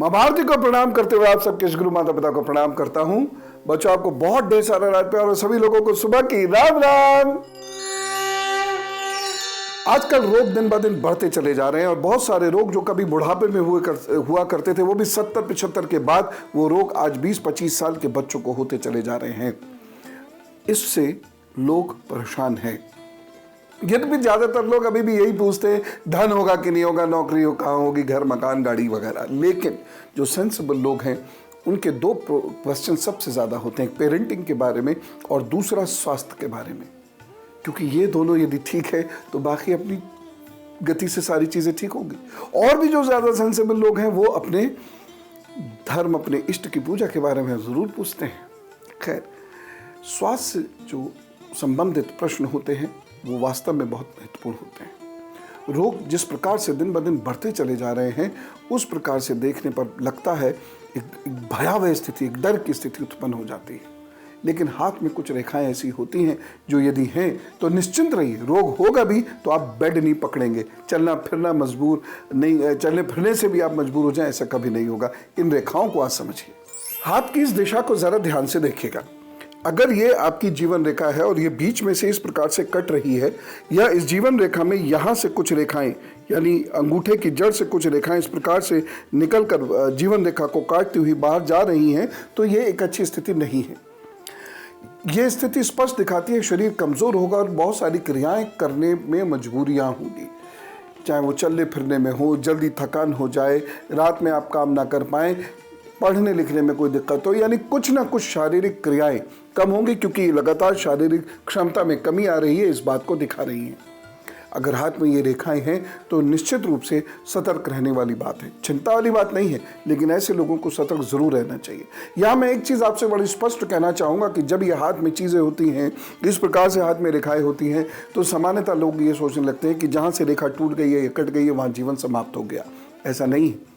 माँ भारती को प्रणाम करते हुए आप सबके गुरु माता पिता को प्रणाम करता हूं। बच्चों, आपको बहुत ढेर सारा रात प्यार और सभी लोगों को सुबह की राम राम। आजकल रोग दिन ब दिन बढ़ते चले जा रहे हैं और बहुत सारे रोग जो कभी बुढ़ापे में हुआ करते थे, वो भी 70-75 के बाद वो रोग आज 20-25 साल के बच्चों को होते चले जा रहे हैं। इससे लोग परेशान हैं। यद्यपि ज्यादातर लोग अभी भी यही पूछते हैं, धन होगा कि नहीं होगा, नौकरी हो कहाँ होगी, घर मकान गाड़ी वगैरह। लेकिन जो सेंसिबल लोग हैं उनके दो क्वेश्चन सबसे ज्यादा होते हैं, पेरेंटिंग के बारे में और दूसरा स्वास्थ्य के बारे में। क्योंकि ये दोनों यदि ठीक है तो बाकी अपनी गति से सारी चीजें ठीक होंगी। और भी जो ज्यादा सेंसिबल लोग हैं वो अपने धर्म, अपने इष्ट की पूजा के बारे में जरूर पूछते हैं। खैर, स्वास्थ्य से जो संबंधित प्रश्न होते हैं वो वास्तव में बहुत महत्वपूर्ण होते हैं। रोग जिस प्रकार से दिन ब दिन बढ़ते चले जा रहे हैं, उस प्रकार से देखने पर लगता है एक भयावह स्थिति, एक डर की स्थिति उत्पन्न हो जाती है। लेकिन हाथ में कुछ रेखाएं ऐसी होती हैं जो यदि हैं तो निश्चिंत रहिए, रोग होगा भी तो आप बेड नहीं पकड़ेंगे। चलना फिरना मजबूर नहीं, चलने फिरने से भी आप मजबूर हो जाएं, ऐसा कभी नहीं होगा। इन रेखाओं को आज समझिए। हाथ की इस दिशा को जरा ध्यान से देखिएगा। अगर ये आपकी जीवन रेखा है और ये बीच में से इस प्रकार से कट रही है, या इस जीवन रेखा में यहाँ से कुछ रेखाएं, यानी अंगूठे की जड़ से कुछ रेखाएं इस प्रकार से निकलकर जीवन रेखा को काटती हुई बाहर जा रही हैं, तो ये एक अच्छी स्थिति नहीं है। ये स्थिति स्पष्ट दिखाती है शरीर कमजोर होगा और बहुत सारी क्रियाएं करने में मजबूरियां होंगी। चाहे वो चलने फिरने में हो, जल्दी थकान हो जाए, रात में आप काम ना कर पाएं, पढ़ने लिखने में कोई दिक्कत हो, यानी कुछ ना कुछ शारीरिक क्रियाएं कम होंगी, क्योंकि लगातार शारीरिक क्षमता में कमी आ रही है, इस बात को दिखा रही हैं। अगर हाथ में ये रेखाएं हैं तो निश्चित रूप से सतर्क रहने वाली बात है, चिंता वाली बात नहीं है, लेकिन ऐसे लोगों को सतर्क जरूर रहना चाहिए। यहाँ मैं एक चीज़ आपसे बड़ी स्पष्ट कहना चाहूँगा कि जब ये हाथ में चीज़ें होती हैं, इस प्रकार से हाथ में रेखाएं होती हैं, तो सामान्यतः लोग ये सोचने लगते हैं कि जहाँ से रेखा टूट गई है या कट गई है वहाँ जीवन समाप्त हो गया। ऐसा नहीं है।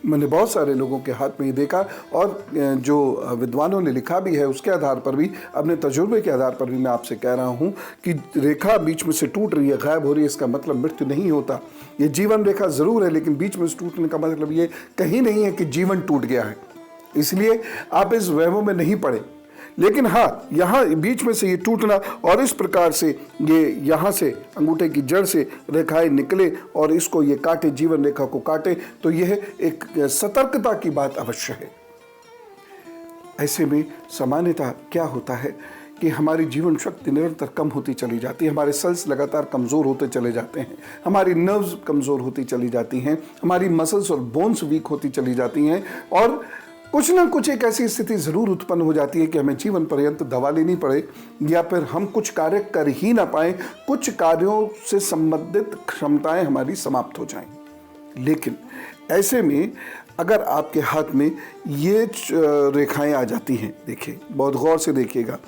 मैंने बहुत सारे लोगों के हाथ में ये देखा, और जो विद्वानों ने लिखा भी है उसके आधार पर भी, अपने तजुर्बे के आधार पर भी मैं आपसे कह रहा हूँ कि रेखा बीच में से टूट रही है, गायब हो रही है, इसका मतलब मृत्यु नहीं होता। ये जीवन रेखा जरूर है, लेकिन बीच में से टूटने का मतलब ये कहीं नहीं है कि जीवन टूट गया है। इसलिए आप इस वहमों में नहीं पड़े। लेकिन हाँ, यहाँ बीच में से ये टूटना और इस प्रकार से ये यहाँ से अंगूठे की जड़ से रेखाएं निकले और इसको ये काटे, जीवन रेखा को काटे, तो यह एक सतर्कता की बात अवश्य है। ऐसे में सामान्यतः क्या होता है कि हमारी जीवन शक्ति निरंतर कम होती चली जाती है, हमारे सेल्स लगातार कमज़ोर होते चले जाते हैं, हमारी नर्व्स कमज़ोर होती चली जाती हैं, हमारी मसल्स और बोन्स वीक होती चली जाती हैं, और कुछ ना कुछ एक ऐसी स्थिति जरूर उत्पन्न हो जाती है कि हमें जीवन पर्यंत दवा लेनी पड़े, या फिर हम कुछ कार्य कर ही ना पाएं, कुछ कार्यों से संबंधित क्षमताएं हमारी समाप्त हो जाएं। लेकिन ऐसे में अगर आपके हाथ में ये रेखाएं आ जाती हैं, देखिए बहुत गौर से देखिएगा,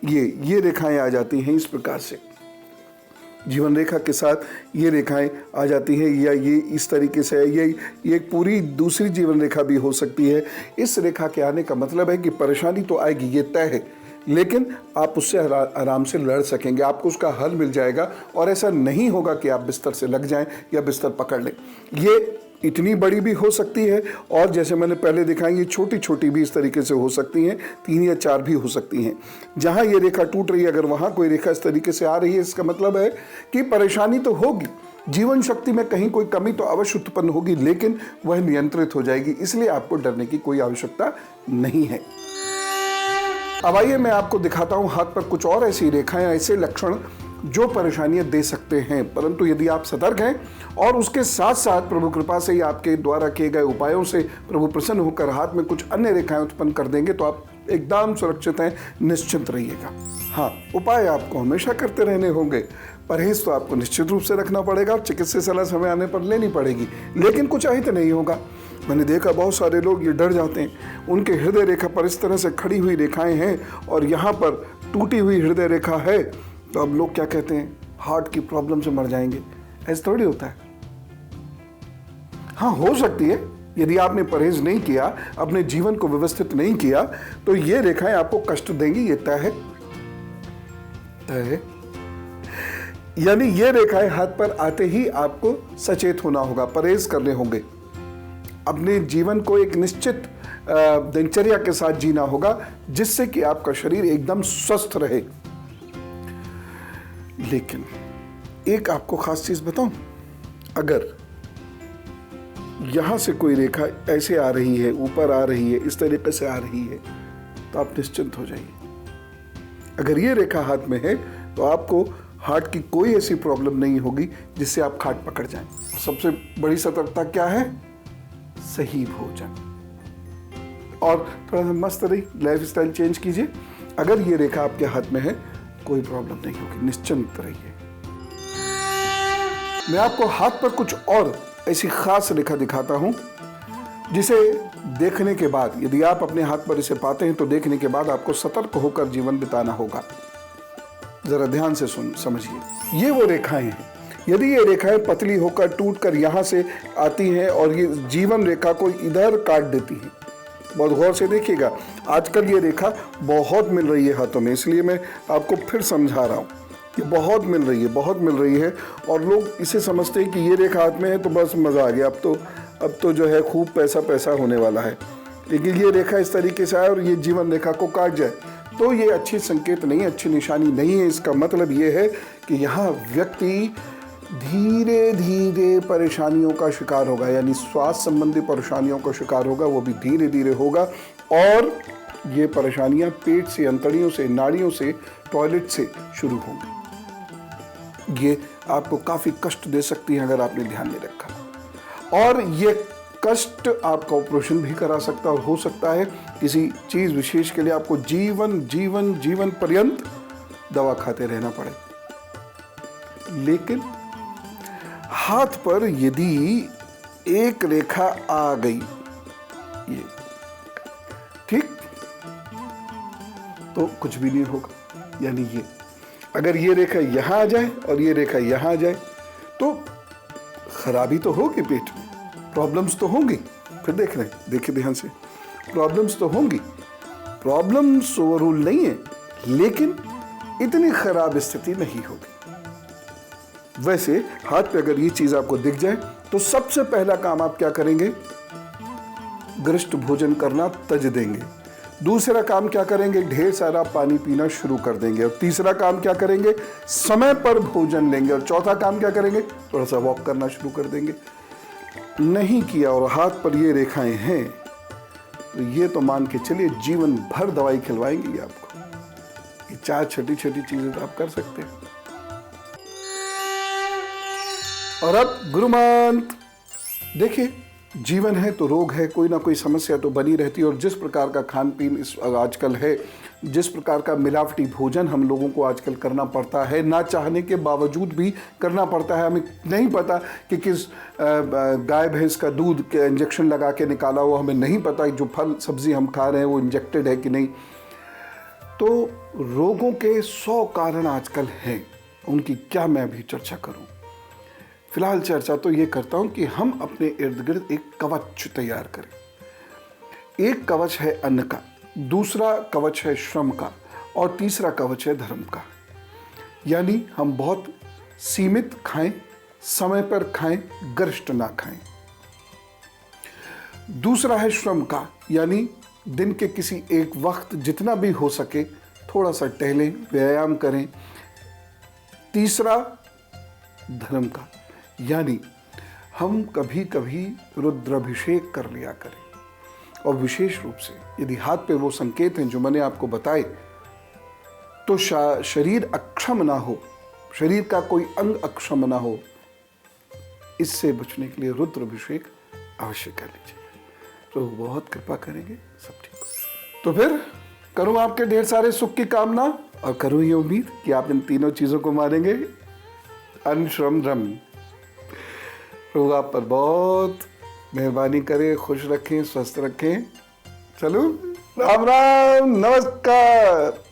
ये रेखाएं आ जाती हैं इस प्रकार से, जीवन रेखा के साथ ये रेखाएं आ जाती हैं, या ये इस तरीके से है, ये एक पूरी दूसरी जीवन रेखा भी हो सकती है। इस रेखा के आने का मतलब है कि परेशानी तो आएगी, ये तय है, लेकिन आप उससे आराम से लड़ सकेंगे, आपको उसका हल मिल जाएगा, और ऐसा नहीं होगा कि आप बिस्तर से लग जाएं या बिस्तर पकड़ लें। ये इतनी बड़ी भी हो सकती है, और जैसे मैंने पहले दिखाई, ये छोटी छोटी भी इस तरीके से हो सकती हैं, 3 या 4 भी हो सकती हैं। जहां ये रेखा टूट रही है, अगर वहां कोई रेखा इस तरीके से आ रही है, इसका मतलब है कि परेशानी तो होगी, जीवन शक्ति में कहीं कोई कमी तो अवश्य उत्पन्न होगी, लेकिन वह नियंत्रित हो जाएगी। इसलिए आपको डरने की कोई आवश्यकता नहीं है। अब आइए मैं आपको दिखाता हूं हाथ पर कुछ और ऐसी रेखाएं, ऐसे लक्षण जो परेशानियां दे सकते हैं, परंतु यदि आप सतर्क हैं और उसके साथ साथ प्रभु कृपा से या आपके द्वारा किए गए उपायों से प्रभु प्रसन्न होकर हाथ में कुछ अन्य रेखाएं उत्पन्न कर देंगे, तो आप एकदम सुरक्षित हैं, निश्चिंत रहिएगा। हाँ, उपाय आपको हमेशा करते रहने होंगे, परहेज तो आपको निश्चित रूप से रखना पड़ेगा और चिकित्सा सलाह समय आने पर लेनी पड़ेगी, लेकिन कुछ अहित नहीं होगा। मैंने देखा बहुत सारे लोग ये डर जाते हैं, उनके हृदय रेखा पर इस तरह से खड़ी हुई रेखाएं हैं और यहाँ पर टूटी हुई हृदय रेखा है, तो अब लोग क्या कहते हैं, हार्ट की प्रॉब्लम से मर जाएंगे। ऐसा थोड़ी होता है। हाँ, हो सकती है, यदि आपने परहेज नहीं किया, अपने जीवन को व्यवस्थित नहीं किया, तो ये रेखाएं आपको कष्ट देंगी, ये तय है। यानी ये रेखाएं हाथ पर आते ही आपको सचेत होना होगा, परहेज करने होंगे। अपने जीवन को एक निश्चित दिनचर्या के साथ जीना होगा, जिससे कि आपका शरीर एकदम स्वस्थ रहे। लेकिन एक आपको खास चीज बताऊं, अगर यहां से कोई रेखा ऐसे आ रही है, ऊपर आ रही है, इस तरीके से आ रही है, तो आप निश्चिंत हो जाइए। अगर ये रेखा हाथ में है तो आपको हार्ट की कोई ऐसी प्रॉब्लम नहीं होगी जिससे आप खाट पकड़ जाएं। सबसे बड़ी सतर्कता क्या है? सही भोजन और थोड़ा सा मस्त रही, लाइफ स्टाइल चेंज कीजिए। अगर ये रेखा आपके हाथ में है कोई प्रॉब्लम नहीं होगी, निश्चिंत रहिए। मैं आपको हाथ पर कुछ और ऐसी खास रेखा दिखाता हूं, जिसे देखने के बाद, यदि आप अपने हाथ पर इसे पाते हैं तो देखने के बाद आपको सतर्क होकर जीवन बिताना होगा। जरा ध्यान से समझिए। ये वो रेखाएं हैं। यदि ये रेखाएं पतली होकर टूटकर यहां से आती हैं और ये जीवन रेखा को इधर काट देती हैं, बहुत गौर से देखिएगा। आजकल ये रेखा बहुत मिल रही है हाथों में, इसलिए मैं आपको फिर समझा रहा हूं। ये बहुत मिल रही है, बहुत मिल रही है, और लोग इसे समझते हैं कि ये रेखा हाथ में है तो बस मजा आ गया, अब तो जो है खूब पैसा होने वाला है। लेकिन ये रेखा इस तरीके से आए और ये जीवन रेखा को काट जाए तो ये अच्छी संकेत नहीं, अच्छी निशानी नहीं है। इसका मतलब ये है कि यहाँ व्यक्ति धीरे धीरे परेशानियों का शिकार होगा, यानी स्वास्थ्य संबंधी परेशानियों का शिकार होगा, वो भी धीरे धीरे होगा। और ये परेशानियां पेट से, अंतड़ियों से, नाड़ियों से, टॉयलेट से शुरू होंगी। ये आपको काफी कष्ट दे सकती है अगर आपने ध्यान नहीं रखा, और ये कष्ट आपका ऑपरेशन भी करा सकता और हो सकता है किसी चीज विशेष के लिए आपको जीवन पर्यंत दवा खाते रहना पड़े। लेकिन हाथ पर यदि एक रेखा आ गई, ये ठीक, तो कुछ भी नहीं होगा। यानी ये अगर ये रेखा यहां आ जाए और ये रेखा यहां आ जाए तो खराबी तो होगी, पेट में प्रॉब्लम्स तो होंगी। फिर देख रहे हैं, देखिए ध्यान से, प्रॉब्लम्स तो होंगी। प्रॉब्लम्स ओवरऑल नहीं है, लेकिन इतनी खराब स्थिति नहीं होगी। वैसे हाथ पे अगर ये चीज आपको दिख जाए तो सबसे पहला काम आप क्या करेंगे? गरिष्ठ भोजन करना तज देंगे। दूसरा काम क्या करेंगे? ढेर सारा पानी पीना शुरू कर देंगे। और तीसरा काम क्या करेंगे? समय पर भोजन लेंगे। और चौथा काम क्या करेंगे? थोड़ा सा वॉक करना शुरू कर देंगे। नहीं किया और हाथ पर ये रेखाएं हैं तो ये तो मान के चलिए जीवन भर दवाई खिलवाएंगी आपको। ये 4 छोटी छोटी चीजें तो आप कर सकते हैं। और अब गुरु मंत्र देखिए, जीवन है तो रोग है, कोई ना कोई समस्या तो बनी रहती है। और जिस प्रकार का खान पीन इस आजकल है, जिस प्रकार का मिलावटी भोजन हम लोगों को आजकल करना पड़ता है, ना चाहने के बावजूद भी करना पड़ता है। हमें नहीं पता कि किस गाय भैंस का दूध के इंजेक्शन लगा के निकाला हुआ, हमें नहीं पता जो फल सब्जी हम खा रहे हैं वो इंजेक्टेड है कि नहीं। तो रोगों के 100 कारण आजकल हैं, उनकी क्या मैं अभी चर्चा करूं। फिलहाल चर्चा तो ये करता हूं कि हम अपने इर्द गिर्द एक कवच तैयार करें। एक कवच है अन्न का, दूसरा कवच है श्रम का, और तीसरा कवच है धर्म का। यानी हम बहुत सीमित खाएं, समय पर खाएं, गरिष्ठ ना खाएं। दूसरा है श्रम का, यानी दिन के किसी एक वक्त जितना भी हो सके थोड़ा सा टहलें, व्यायाम करें। तीसरा धर्म का, यानी हम कभी कभी रुद्राभिषेक कर लिया करें। और विशेष रूप से यदि हाथ पे वो संकेत हैं जो मैंने आपको बताए, तो शरीर अक्षम ना हो, शरीर का कोई अंग अक्षम ना हो, इससे बचने के लिए रुद्राभिषेक अवश्य कर लीजिए। तो बहुत कृपा करेंगे, सब ठीक हो। तो फिर करूं आपके ढेर सारे सुख की कामना, और करूं ये उम्मीद कि आप इन तीनों चीजों को मानेंगे, अन्न श्रम धर्म। प्रभु आप पर बहुत मेहरबानी करें, खुश रखें, स्वस्थ रखें। चलो, राम राम, नमस्कार।